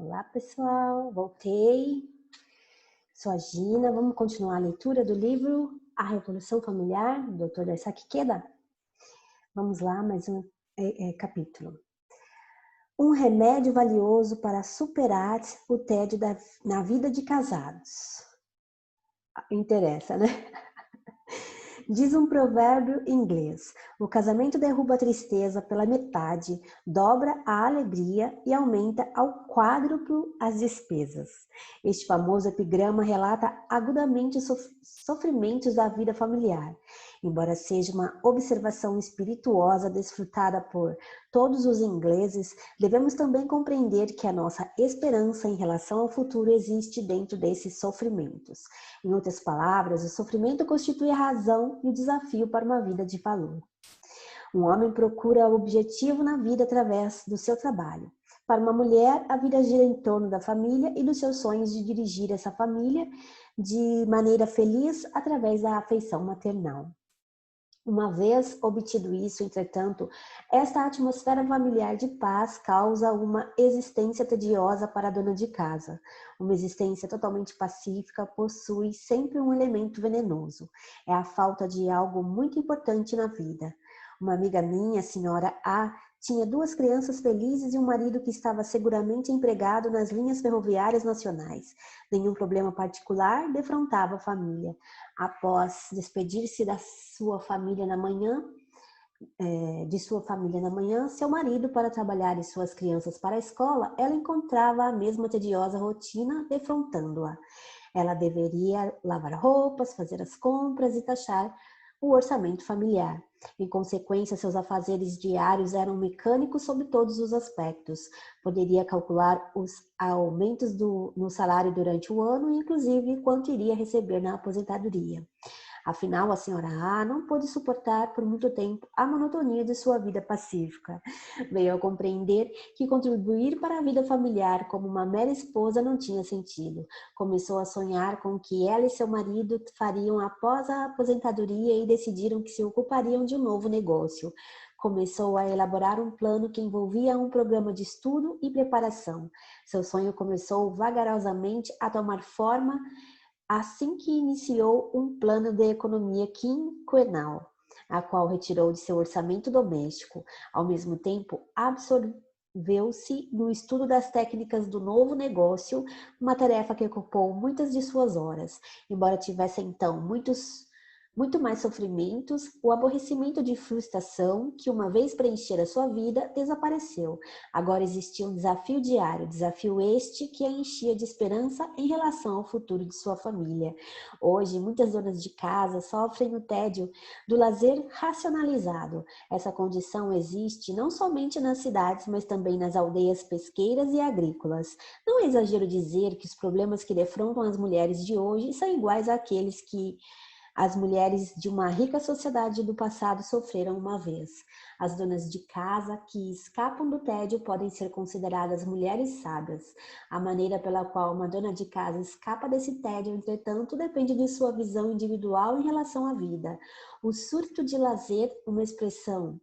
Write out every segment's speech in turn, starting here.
Olá, pessoal, voltei. Sou a Gina. Vamos continuar a leitura do livro A Revolução Familiar, do Dr. Daisaku Ikeda. Vamos lá, mais um capítulo. Um remédio valioso para superar o tédio na vida de casados. Interessa, né? Diz um provérbio inglês: o casamento derruba a tristeza pela metade, dobra a alegria e aumenta ao quádruplo as despesas. Este famoso epigrama relata agudamente os sofrimentos da vida familiar. Embora seja uma observação espirituosa desfrutada por todos os ingleses, devemos também compreender que a nossa esperança em relação ao futuro existe dentro desses sofrimentos. Em outras palavras, o sofrimento constitui a razão e o desafio para uma vida de valor. Um homem procura o objetivo na vida através do seu trabalho. Para uma mulher, a vida gira em torno da família e dos seus sonhos de dirigir essa família de maneira feliz através da afeição maternal. Uma vez obtido isso, entretanto, esta atmosfera familiar de paz causa uma existência tediosa para a dona de casa. Uma existência totalmente pacífica possui sempre um elemento venenoso. É a falta de algo muito importante na vida. Uma amiga minha, a senhora A, tinha 2 crianças felizes e um marido que estava seguramente empregado nas linhas ferroviárias nacionais. Nenhum problema particular defrontava a família. Após despedir-se de sua família na manhã, seu marido para trabalhar e suas crianças para a escola, ela encontrava a mesma tediosa rotina defrontando-a. Ela deveria lavar roupas, fazer as compras e taxar o orçamento familiar. Em consequência, seus afazeres diários eram mecânicos sob todos os aspectos. Poderia calcular os aumentos no salário durante o ano, inclusive quanto iria receber na aposentadoria. Afinal, a senhora A não pôde suportar por muito tempo a monotonia de sua vida pacífica. Veio a compreender que contribuir para a vida familiar como uma mera esposa não tinha sentido. Começou a sonhar com o que ela e seu marido fariam após a aposentadoria e decidiram que se ocupariam de um novo negócio. Começou a elaborar um plano que envolvia um programa de estudo e preparação. Seu sonho começou vagarosamente a tomar forma assim que iniciou um plano de economia quinquenal, a qual retirou de seu orçamento doméstico. Ao mesmo tempo, absorveu-se no estudo das técnicas do novo negócio, uma tarefa que ocupou muitas de suas horas. Embora tivesse então muito mais sofrimentos, o aborrecimento de frustração, que uma vez preenchera sua vida, desapareceu. Agora existia um desafio diário, desafio este que a enchia de esperança em relação ao futuro de sua família. Hoje, muitas donas de casa sofrem o tédio do lazer racionalizado. Essa condição existe não somente nas cidades, mas também nas aldeias pesqueiras e agrícolas. Não é exagero dizer que os problemas que defrontam as mulheres de hoje são iguais àqueles que as mulheres de uma rica sociedade do passado sofreram uma vez. As donas de casa que escapam do tédio podem ser consideradas mulheres sábias. A maneira pela qual uma dona de casa escapa desse tédio, entretanto, depende de sua visão individual em relação à vida. O surto de lazer, uma expressão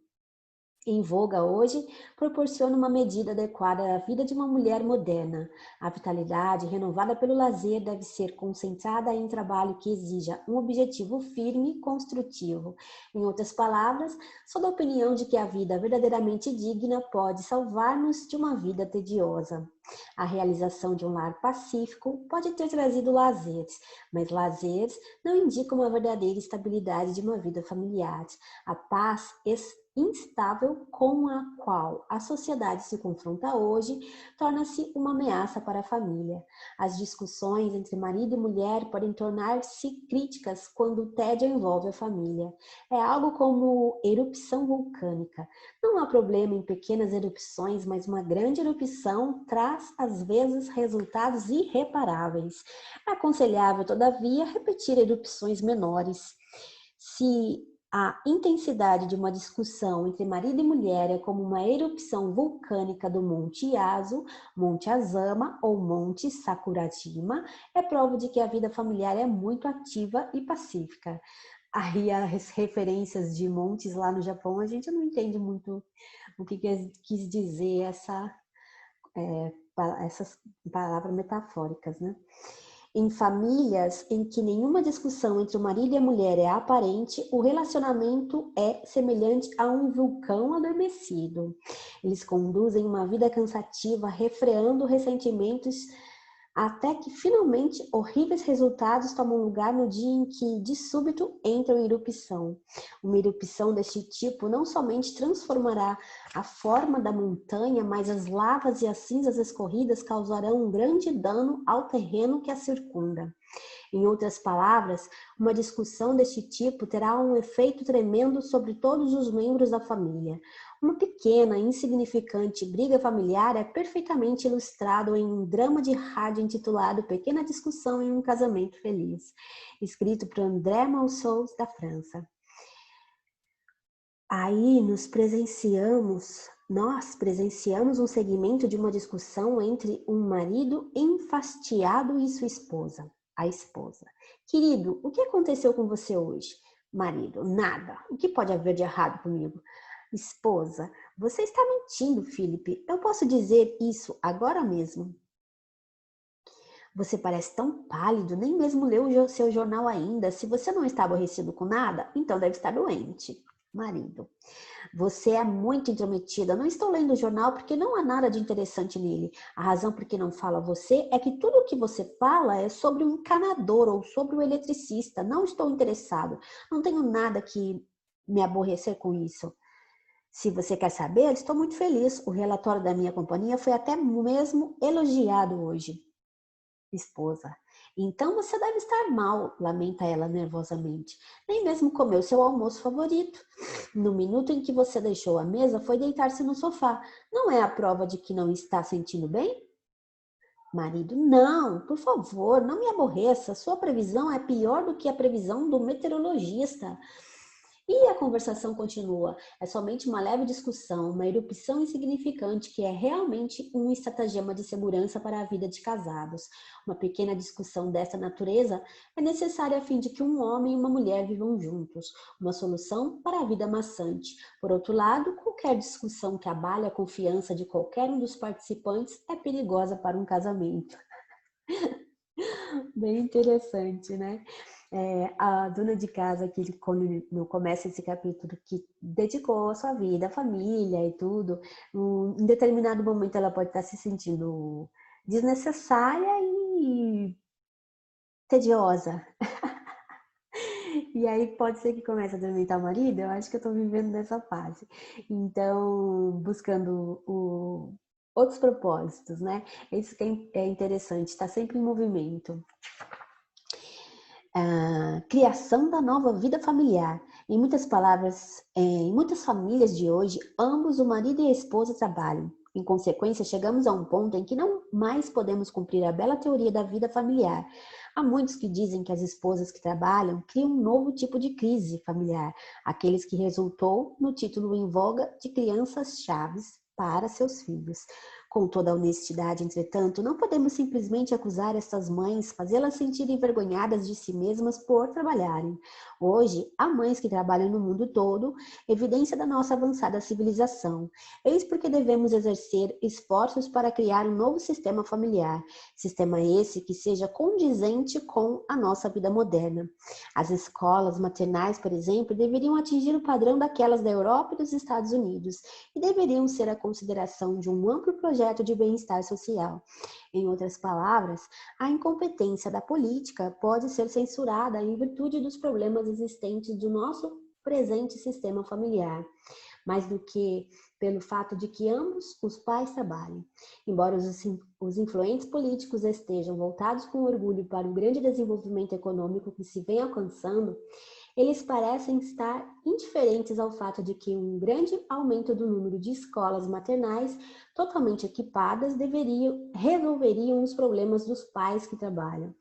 em voga hoje, proporciona uma medida adequada à vida de uma mulher moderna. A vitalidade renovada pelo lazer deve ser concentrada em trabalho que exija um objetivo firme e construtivo. Em outras palavras, sou da opinião de que a vida verdadeiramente digna pode salvar-nos de uma vida tediosa. A realização de um lar pacífico pode ter trazido lazeres, mas lazeres não indicam uma verdadeira estabilidade de uma vida familiar. A paz instável com a qual a sociedade se confronta hoje torna-se uma ameaça para a família. As discussões entre marido e mulher podem tornar-se críticas quando o tédio envolve a família. É algo como erupção vulcânica. Não há problema em pequenas erupções, mas uma grande erupção traz, às vezes, resultados irreparáveis. É aconselhável, todavia, repetir erupções menores. Se a intensidade de uma discussão entre marido e mulher é como uma erupção vulcânica do Monte Yasu, Monte Azama ou Monte Sakurajima, é prova de que a vida familiar é muito ativa e pacífica. Aí as referências de montes lá no Japão, a gente não entende muito o que quis dizer essa essas palavras metafóricas, né? Em famílias em que nenhuma discussão entre o marido e a mulher é aparente, o relacionamento é semelhante a um vulcão adormecido. Eles conduzem uma vida cansativa, refreando ressentimentos, até que finalmente horríveis resultados tomam lugar no dia em que, de súbito, entra em erupção. Uma erupção deste tipo não somente transformará a forma da montanha, mas as lavas e as cinzas escorridas causarão um grande dano ao terreno que a circunda. Em outras palavras, uma discussão deste tipo terá um efeito tremendo sobre todos os membros da família. Uma pequena, insignificante briga familiar é perfeitamente ilustrado em um drama de rádio intitulado Pequena Discussão em um Casamento Feliz, escrito por André Malsous, da França. Aí nós presenciamos um segmento de uma discussão entre um marido enfastiado e sua esposa. A esposa: querido, o que aconteceu com você hoje? Marido: nada. O que pode haver de errado comigo? Esposa: você está mentindo, Felipe. Eu posso dizer isso agora mesmo. Você parece tão pálido, nem mesmo leu o seu jornal ainda. Se você não está aborrecido com nada, então deve estar doente. Marido: você é muito intrometida. Não estou lendo o jornal porque não há nada de interessante nele. A razão por que não falo a você é que tudo o que você fala é sobre um encanador ou sobre um eletricista. Não estou interessado. Não tenho nada que me aborrecer com isso. Se você quer saber, estou muito feliz. O relatório da minha companhia foi até mesmo elogiado hoje. Esposa: então você deve estar mal, lamenta ela nervosamente. Nem mesmo comeu seu almoço favorito. No minuto em que você deixou a mesa, foi deitar-se no sofá. Não é a prova de que não está sentindo bem? Marido: não, por favor, não me aborreça. Sua previsão é pior do que a previsão do meteorologista. E a conversação continua. É somente uma leve discussão, uma erupção insignificante que é realmente um estratagema de segurança para a vida de casados. Uma pequena discussão dessa natureza é necessária a fim de que um homem e uma mulher vivam juntos. Uma solução para a vida maçante. Por outro lado, qualquer discussão que abale a confiança de qualquer um dos participantes é perigosa para um casamento. Bem interessante, né? A dona de casa, que quando no começo desse capítulo, que dedicou a sua vida, a família e tudo, em determinado momento ela pode estar se sentindo desnecessária e tediosa. E aí pode ser que comece a atormentar o marido. Eu acho que eu estou vivendo nessa fase. Então, buscando outros propósitos, né? Isso que é interessante, está sempre em movimento. Criação da nova vida familiar. Em muitas palavras, em muitas famílias de hoje, ambos, o marido e a esposa, trabalham. Em consequência, chegamos a um ponto em que não mais podemos cumprir a bela teoria da vida familiar. Há muitos que dizem que as esposas que trabalham criam um novo tipo de crise familiar, aqueles que resultou no título em voga de crianças chaves para seus filhos. Com toda a honestidade, entretanto, não podemos simplesmente acusar estas mães, fazê-las sentir envergonhadas de si mesmas por trabalharem. Hoje, há mães que trabalham no mundo todo, evidência da nossa avançada civilização. Eis porque devemos exercer esforços para criar um novo sistema familiar, sistema esse que seja condizente com a nossa vida moderna. As escolas maternais, por exemplo, deveriam atingir o padrão daquelas da Europa e dos Estados Unidos, e deveriam ser a consideração de um amplo projeto de bem-estar social. Em outras palavras, a incompetência da política pode ser censurada em virtude dos problemas existentes do nosso presente sistema familiar, mais do que pelo fato de que ambos os pais trabalhem. Embora os influentes políticos estejam voltados com orgulho para o grande desenvolvimento econômico que se vem alcançando, eles parecem estar indiferentes ao fato de que um grande aumento do número de escolas maternais totalmente equipadas resolveriam os problemas dos pais que trabalham.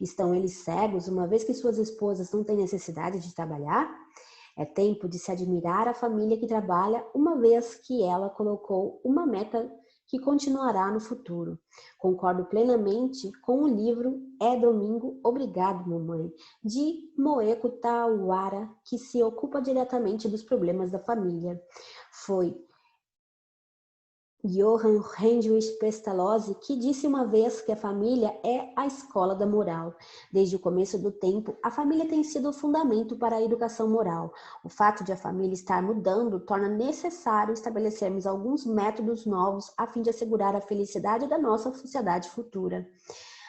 Estão eles cegos, uma vez que suas esposas não têm necessidade de trabalhar? É tempo de se admirar a família que trabalha, uma vez que ela colocou uma meta que continuará no futuro. Concordo plenamente com o livro É Domingo, Obrigado, Mamãe, de Moeko Tawara, que se ocupa diretamente dos problemas da família. Foi Johann Heinrich Pestalozzi, que disse uma vez que a família é a escola da moral. Desde o começo do tempo, a família tem sido o fundamento para a educação moral. O fato de a família estar mudando torna necessário estabelecermos alguns métodos novos a fim de assegurar a felicidade da nossa sociedade futura.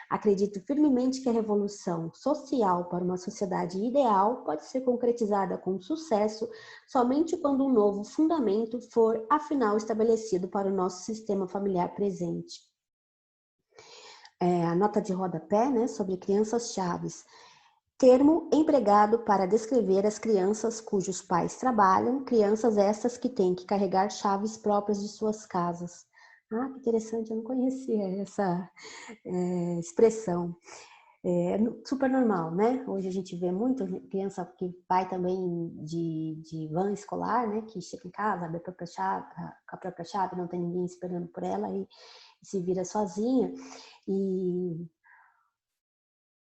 Acredito firmemente que a revolução social para uma sociedade ideal pode ser concretizada com sucesso somente quando um novo fundamento for, afinal, estabelecido para o nosso sistema familiar presente. A nota de rodapé, né, sobre crianças chaves. Termo empregado para descrever as crianças cujos pais trabalham, crianças estas que têm que carregar chaves próprias de suas casas. Ah, que interessante, eu não conhecia essa expressão. É super normal, né? Hoje a gente vê muito criança que vai também de van escolar, né? Que chega em casa, abre com a própria chave, não tem ninguém esperando por ela e se vira sozinha. E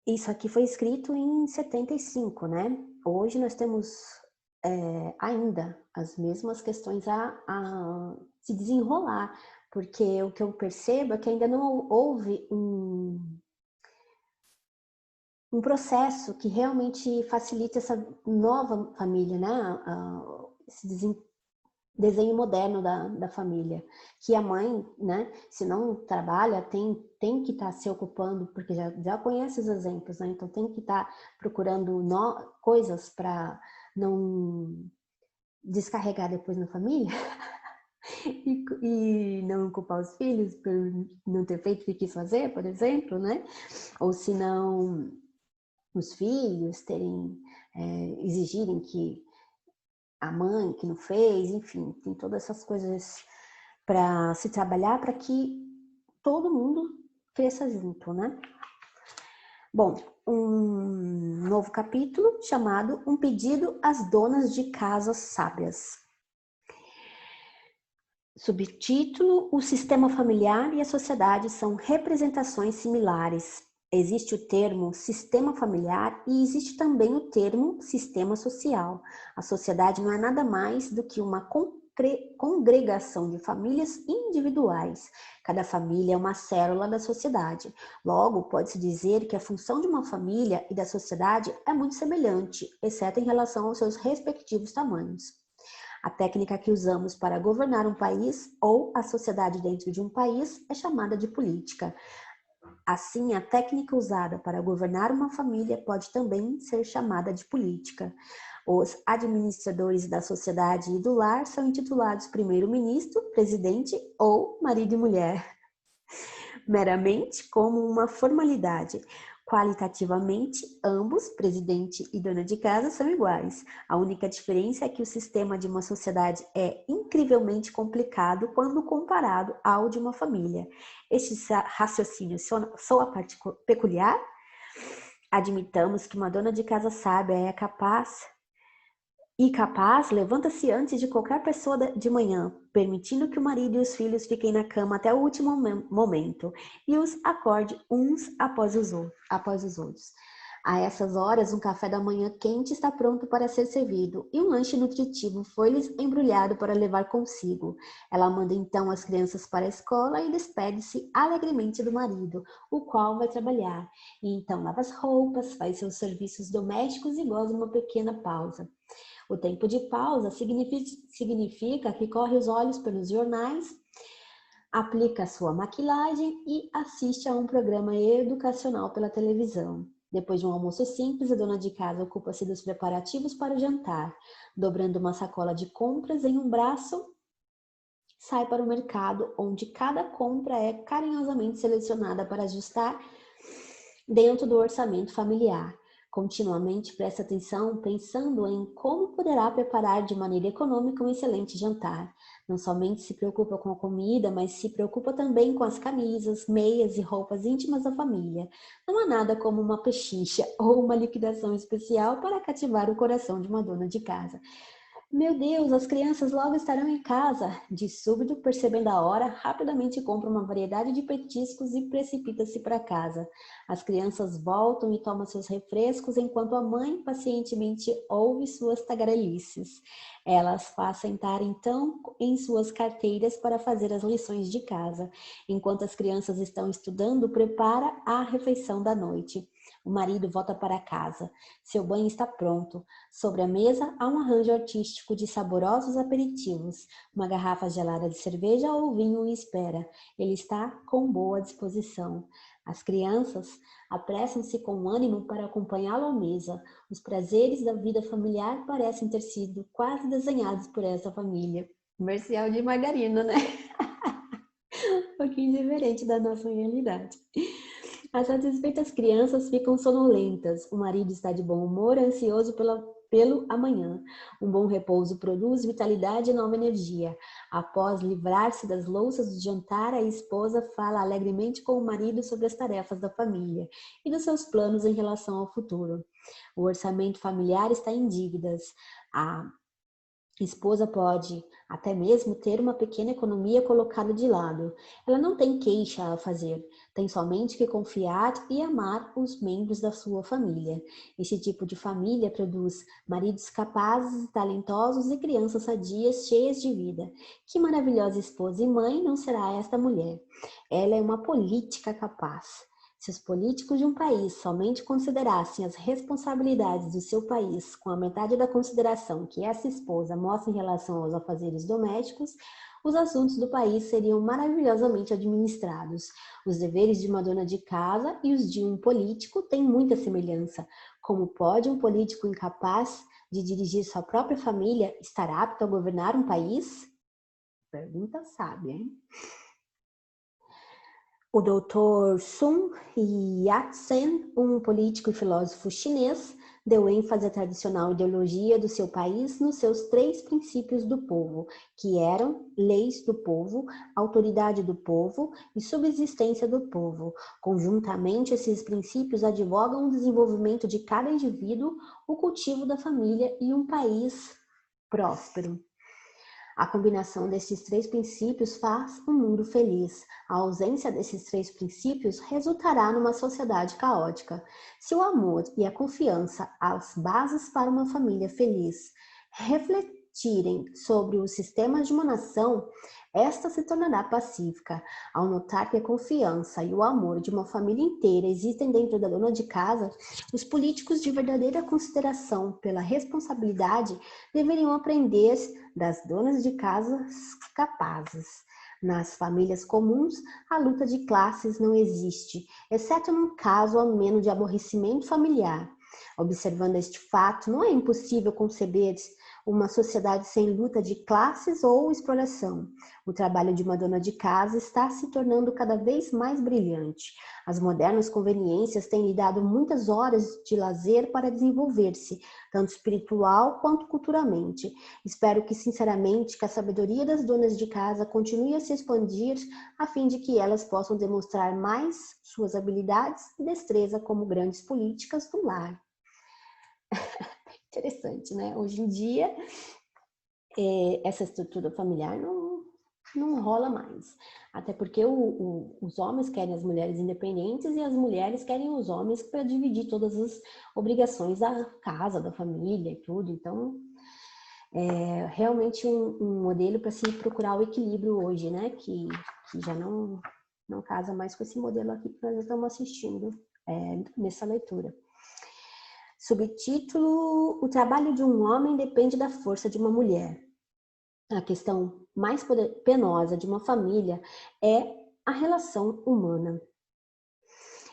isso aqui foi escrito em 75, né? Hoje nós temos ainda as mesmas questões a se desenrolar, porque o que eu percebo é que ainda não houve um processo que realmente facilite essa nova família, né? Esse desenho moderno da família, que a mãe, né, se não trabalha, tem que estar se ocupando, porque já conhece os exemplos, né? Então tem que estar procurando coisas para não descarregar depois na família e não culpar os filhos por não ter feito o que quis fazer, por exemplo, né? Ou se não os filhos exigirem que a mãe que não fez, enfim, tem todas essas coisas para se trabalhar para que todo mundo cresça junto, né? Bom, um novo capítulo chamado Um Pedido às Donas de Casas Sábias. Subtítulo: O sistema familiar e a sociedade são representações similares. Existe o termo sistema familiar e existe também o termo sistema social. A sociedade não é nada mais do que uma congregação de famílias individuais. Cada família é uma célula da sociedade. Logo, pode-se dizer que a função de uma família e da sociedade é muito semelhante, exceto em relação aos seus respectivos tamanhos. A técnica que usamos para governar um país ou a sociedade dentro de um país é chamada de política. Assim, a técnica usada para governar uma família pode também ser chamada de política. Os administradores da sociedade e do lar são intitulados primeiro-ministro, presidente ou marido e mulher, meramente como uma formalidade. Qualitativamente, ambos, presidente e dona de casa, são iguais. A única diferença é que o sistema de uma sociedade é incrivelmente complicado quando comparado ao de uma família. Este raciocínio soa peculiar? Admitamos que uma dona de casa sábia é capaz, levanta-se antes de qualquer pessoa de manhã, permitindo que o marido e os filhos fiquem na cama até o último momento e os acorde uns após os outros. A essas horas, um café da manhã quente está pronto para ser servido e um lanche nutritivo foi-lhes embrulhado para levar consigo. Ela manda então as crianças para a escola e despede-se alegremente do marido, o qual vai trabalhar. E então lava as roupas, faz seus serviços domésticos e goza uma pequena pausa. O tempo de pausa significa que corre os olhos pelos jornais, aplica sua maquilagem e assiste a um programa educacional pela televisão. Depois de um almoço simples, a dona de casa ocupa-se dos preparativos para o jantar. Dobrando uma sacola de compras em um braço, sai para o mercado, onde cada compra é carinhosamente selecionada para ajustar dentro do orçamento familiar. Continuamente presta atenção pensando em como poderá preparar de maneira econômica um excelente jantar. Não somente se preocupa com a comida, mas se preocupa também com as camisas, meias e roupas íntimas da família. Não há nada como uma pechincha ou uma liquidação especial para cativar o coração de uma dona de casa. Meu Deus, as crianças logo estarão em casa. De súbito, percebendo a hora, rapidamente compra uma variedade de petiscos e precipita-se para casa. As crianças voltam e tomam seus refrescos, enquanto a mãe pacientemente ouve suas tagarelices. Elas faz sentar então em suas carteiras para fazer as lições de casa. Enquanto as crianças estão estudando, prepara a refeição da noite. O marido volta para casa. Seu banho está pronto. Sobre a mesa há um arranjo artístico de saborosos aperitivos. Uma garrafa gelada de cerveja ou vinho o espera. Ele está com boa disposição. As crianças apressam-se com ânimo para acompanhá-lo à mesa. Os prazeres da vida familiar parecem ter sido quase desenhados por essa família. Comercial de margarina, né? Um pouquinho diferente da nossa realidade. As satisfeitas crianças ficam sonolentas. O marido está de bom humor, ansioso pelo amanhã. Um bom repouso produz vitalidade e nova energia. Após livrar-se das louças do jantar, a esposa fala alegremente com o marido sobre as tarefas da família e dos seus planos em relação ao futuro. O orçamento familiar está em dívidas. A esposa pode até mesmo ter uma pequena economia colocada de lado. Ela não tem queixa a fazer, tem somente que confiar e amar os membros da sua família. Esse tipo de família produz maridos capazes e talentosos e crianças sadias, cheias de vida. Que maravilhosa esposa e mãe não será esta mulher? Ela é uma política capaz. Se os políticos de um país somente considerassem as responsabilidades do seu país com a metade da consideração que essa esposa mostra em relação aos afazeres domésticos, os assuntos do país seriam maravilhosamente administrados. Os deveres de uma dona de casa e os de um político têm muita semelhança. Como pode um político incapaz de dirigir sua própria família estar apto a governar um país? Pergunta sábia, hein? O Dr. Sun Yat-sen, um político e filósofo chinês, deu ênfase à tradicional ideologia do seu país nos seus 3 princípios do povo, que eram leis do povo, autoridade do povo e subsistência do povo. Conjuntamente, esses princípios advogam o desenvolvimento de cada indivíduo, o cultivo da família e um país próspero. A combinação desses 3 princípios faz um mundo feliz. A ausência desses 3 princípios resultará numa sociedade caótica. Se o amor e a confiança, as bases para uma família feliz, refletirem sobre os sistemas de uma nação, esta se tornará pacífica. Ao notar que a confiança e o amor de uma família inteira existem dentro da dona de casa, os políticos de verdadeira consideração pela responsabilidade deveriam aprender das donas de casas capazes. Nas famílias comuns, a luta de classes não existe, exceto num caso ameno de aborrecimento familiar. Observando este fato, não é impossível conceber uma sociedade sem luta de classes ou exploração. O trabalho de uma dona de casa está se tornando cada vez mais brilhante. As modernas conveniências têm lhe dado muitas horas de lazer para desenvolver-se, tanto espiritual quanto culturalmente. Espero sinceramente que a sabedoria das donas de casa continue a se expandir, a fim de que elas possam demonstrar mais suas habilidades e destreza como grandes políticas do lar. Interessante, né? Hoje em dia, essa estrutura familiar não rola mais. Até porque os homens querem as mulheres independentes e as mulheres querem os homens para dividir todas as obrigações da casa, da família e tudo. Então, é realmente um modelo para se procurar o equilíbrio hoje, né? Que já não casa mais com esse modelo aqui que nós estamos assistindo nessa leitura. Subtítulo: O trabalho de um homem depende da força de uma mulher. A questão mais penosa de uma família é a relação humana.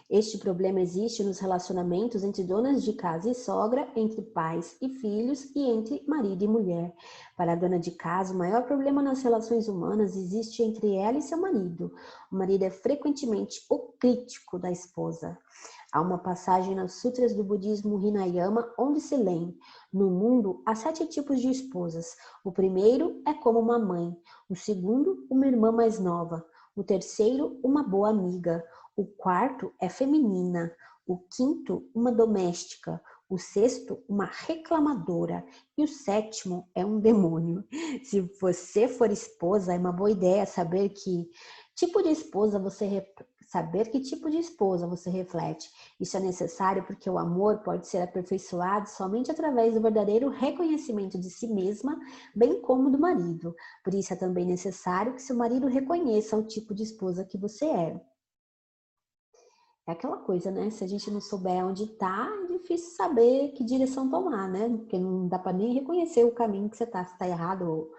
Este problema existe nos relacionamentos entre donas de casa e sogra, entre pais e filhos e entre marido e mulher. Para a dona de casa, o maior problema nas relações humanas existe entre ela e seu marido. O marido é frequentemente o crítico da esposa. Há uma passagem nas sutras do budismo Hinayana onde se lê: no mundo há 7 tipos de esposas. O primeiro é como uma mãe, o segundo, uma irmã mais nova, o terceiro, uma boa amiga, o quarto é feminina, o quinto, uma doméstica, O sexto, uma reclamadora. E o sétimo é um demônio. Se você for esposa, é uma boa ideia saber que tipo de esposa você reflete. Isso é necessário porque o amor pode ser aperfeiçoado somente através do verdadeiro reconhecimento de si mesma, bem como do marido. Por isso é também necessário que seu marido reconheça o tipo de esposa que você é. É aquela coisa, né? Se a gente não souber onde tá, é difícil saber que direção tomar, né? Porque não dá para nem reconhecer o caminho que você tá, se tá errado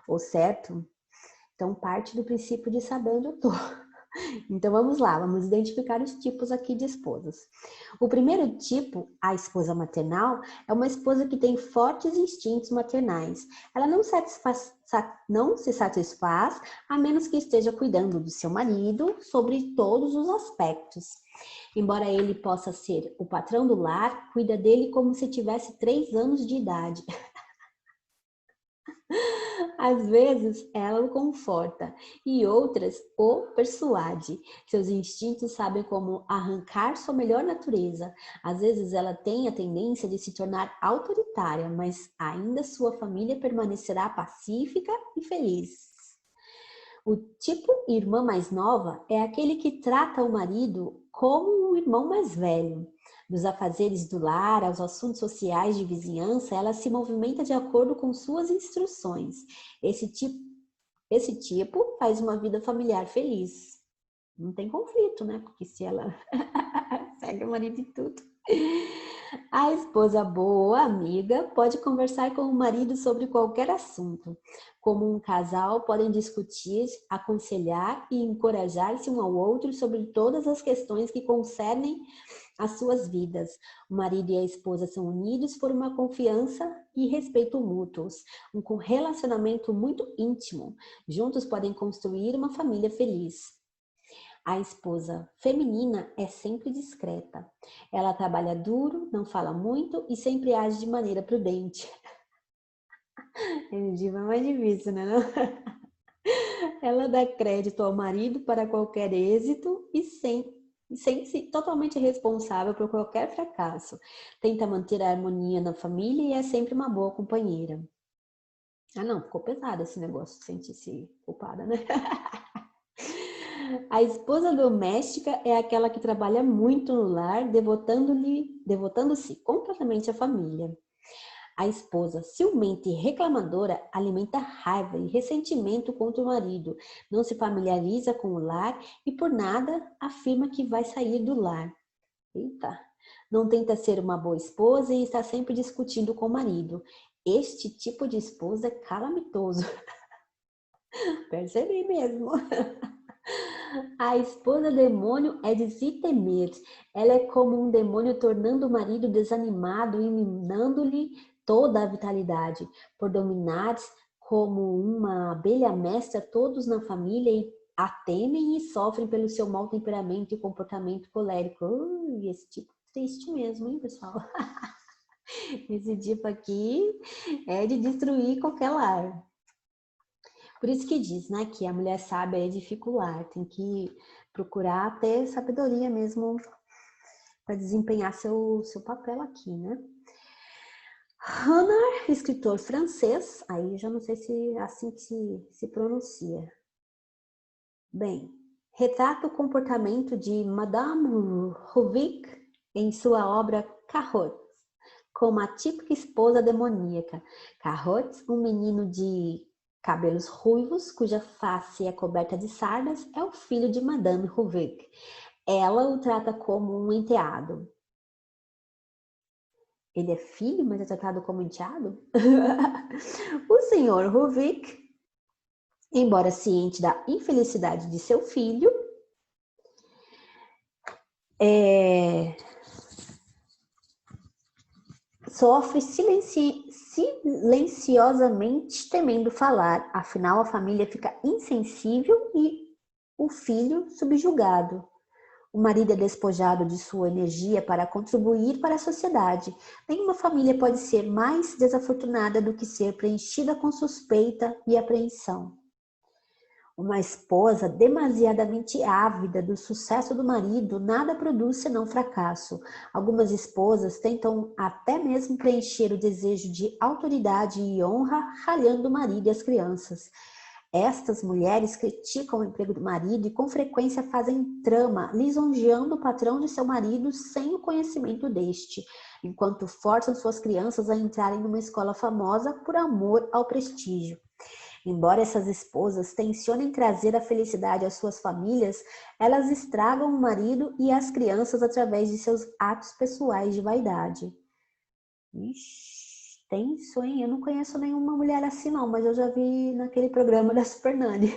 ou certo. Então, parte do princípio de saber onde eu tô. Então, vamos lá, vamos identificar os tipos aqui de esposas. O primeiro tipo, a esposa maternal, é uma esposa que tem fortes instintos maternais. Ela não se satisfaz a menos que esteja cuidando do seu marido sobre todos os aspectos. Embora ele possa ser o patrão do lar, cuida dele como se tivesse 3 anos de idade. Às vezes ela o conforta e outras o persuade. Seus instintos sabem como arrancar sua melhor natureza. Às vezes ela tem a tendência de se tornar autoritária, mas ainda sua família permanecerá pacífica e feliz. O tipo irmã mais nova é aquele que trata o marido como um irmão mais velho. Dos afazeres do lar aos assuntos sociais de vizinhança, ela se movimenta de acordo com suas instruções. Esse tipo faz uma vida familiar feliz. Não tem conflito, né? Porque se ela segue o marido e tudo. A esposa boa, amiga, pode conversar com o marido sobre qualquer assunto. Como um casal, podem discutir, aconselhar e encorajar-se um ao outro sobre todas as questões que concernem as suas vidas. O marido e a esposa são unidos por uma confiança e respeito mútuos, um relacionamento muito íntimo. Juntos podem construir uma família feliz. A esposa feminina é sempre discreta. Ela trabalha duro, não fala muito e sempre age de maneira prudente. É mais difícil, né? Ela dá crédito ao marido para qualquer êxito e sente-se totalmente responsável por qualquer fracasso. Tenta manter a harmonia na família e é sempre uma boa companheira. Ah, não, ficou pesado esse negócio de sentir-se culpada, né? A esposa doméstica é aquela que trabalha muito no lar, devotando-se completamente à família. A esposa ciumenta e reclamadora alimenta raiva e ressentimento contra o marido, não se familiariza com o lar e por nada afirma que vai sair do lar. Eita! Não tenta ser uma boa esposa e está sempre discutindo com o marido. Este tipo de esposa é calamitoso. Percebi mesmo. A esposa demônio é de se temer. Ela é como um demônio, tornando o marido desanimado e minando-lhe toda a vitalidade. Por dominar como uma abelha mestra todos na família e a temem e sofrem pelo seu mau temperamento e comportamento colérico. Esse tipo triste mesmo, hein, pessoal? Esse tipo aqui é de destruir qualquer lar. Por isso que diz, né, que a mulher sábia é dificular, tem que procurar ter sabedoria mesmo para desempenhar seu papel aqui, né? Renard, escritor francês, aí já não sei se é assim que se pronuncia. Bem, retrata o comportamento de Madame Rouvic em sua obra Carrots, como a típica esposa demoníaca. Carrots, um menino de cabelos ruivos, cuja face é coberta de sardas, é o filho de Madame Rouvic. Ela o trata como um enteado. Ele é filho, mas é tratado como enteado? O senhor Rouvic, embora ciente da infelicidade de seu filho, sofre silenciosamente temendo falar, afinal a família fica insensível e o filho subjugado. O marido é despojado de sua energia para contribuir para a sociedade. Nenhuma família pode ser mais desafortunada do que ser preenchida com suspeita e apreensão. Uma esposa demasiadamente ávida do sucesso do marido nada produz senão fracasso. Algumas esposas tentam até mesmo preencher o desejo de autoridade e honra, ralhando o marido e as crianças. Estas mulheres criticam o emprego do marido e com frequência fazem trama, lisonjeando o patrão de seu marido sem o conhecimento deste, enquanto forçam suas crianças a entrarem numa escola famosa por amor ao prestígio. Embora essas esposas tensionem trazer a felicidade às suas famílias, elas estragam o marido e as crianças através de seus atos pessoais de vaidade. Ixi, tenso, hein? Eu não conheço nenhuma mulher assim não, mas eu já vi naquele programa da Super Nanny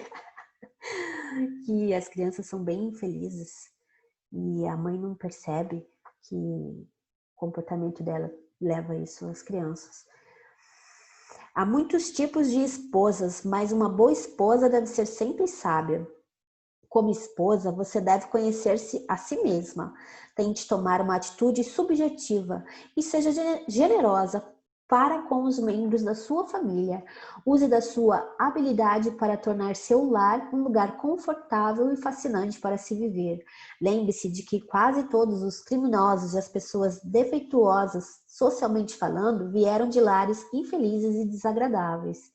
que as crianças são bem infelizes e a mãe não percebe que o comportamento dela leva isso às crianças. Há muitos tipos de esposas, mas uma boa esposa deve ser sempre sábia. Como esposa, você deve conhecer-se a si mesma. Tente tomar uma atitude subjetiva e seja generosa para com os membros da sua família. Use da sua habilidade para tornar seu lar um lugar confortável e fascinante para se viver. Lembre-se de que quase todos os criminosos e as pessoas defeituosas, socialmente falando, vieram de lares infelizes e desagradáveis.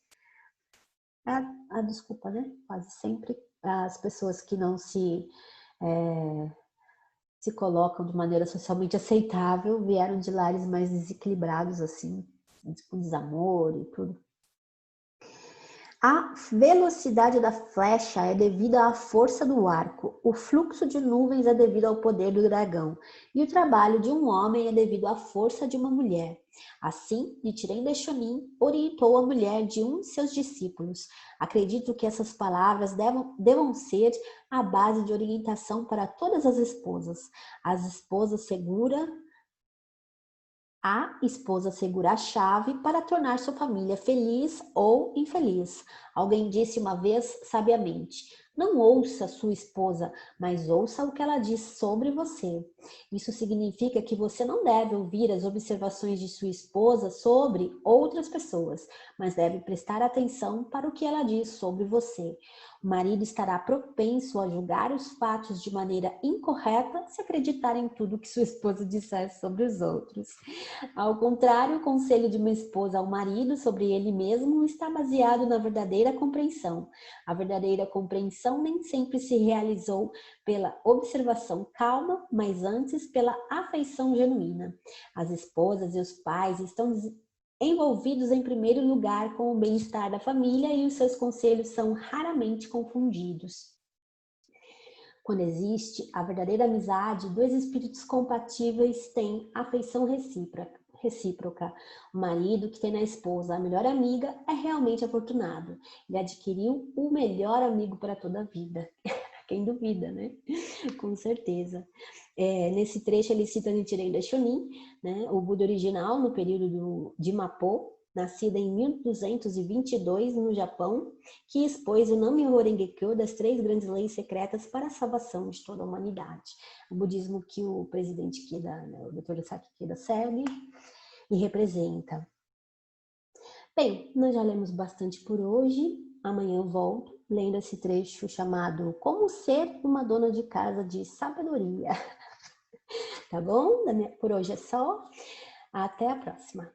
Desculpa, né? Quase sempre as pessoas que não se colocam de maneira socialmente aceitável vieram de lares mais desequilibrados, assim, com desamor e tudo. A velocidade da flecha é devida à força do arco, o fluxo de nuvens é devido ao poder do dragão, e o trabalho de um homem é devido à força de uma mulher. Assim, Nichiren Daishonin orientou a mulher de um de seus discípulos. Acredito que essas palavras devam ser a base de orientação para todas as esposas. A esposa segura a chave para tornar sua família feliz ou infeliz. Alguém disse uma vez sabiamente: não ouça sua esposa, mas ouça o que ela diz sobre você. Isso significa que você não deve ouvir as observações de sua esposa sobre outras pessoas, mas deve prestar atenção para o que ela diz sobre você. O marido estará propenso a julgar os fatos de maneira incorreta se acreditar em tudo que sua esposa disser sobre os outros. Ao contrário, o conselho de uma esposa ao marido sobre ele mesmo está baseado na verdadeira compreensão. A verdadeira compreensão nem sempre se realizou pela observação calma, mas antes pela afeição genuína. As esposas e os pais estão envolvidos em primeiro lugar com o bem-estar da família e os seus conselhos são raramente confundidos. Quando existe a verdadeira amizade, dois espíritos compatíveis têm afeição recíproca. O marido que tem na esposa a melhor amiga é realmente afortunado. Ele adquiriu o melhor amigo para toda a vida. Quem duvida, né? Com certeza. Nesse trecho ele cita Nichiren Daishonin, né? O Buda original no período de Mapo, nascida em 1222 no Japão, que expôs o Nam-myoho Renge-kyo das 3 grandes leis secretas para a salvação de toda a humanidade. O budismo que o presidente Kida, né, o Dr. Saki Kida segue e representa. Bem, nós já lemos bastante por hoje. Amanhã eu volto lendo esse trecho chamado Como Ser uma Dona de Casa de Sabedoria. Tá bom? Por hoje é só. Até a próxima.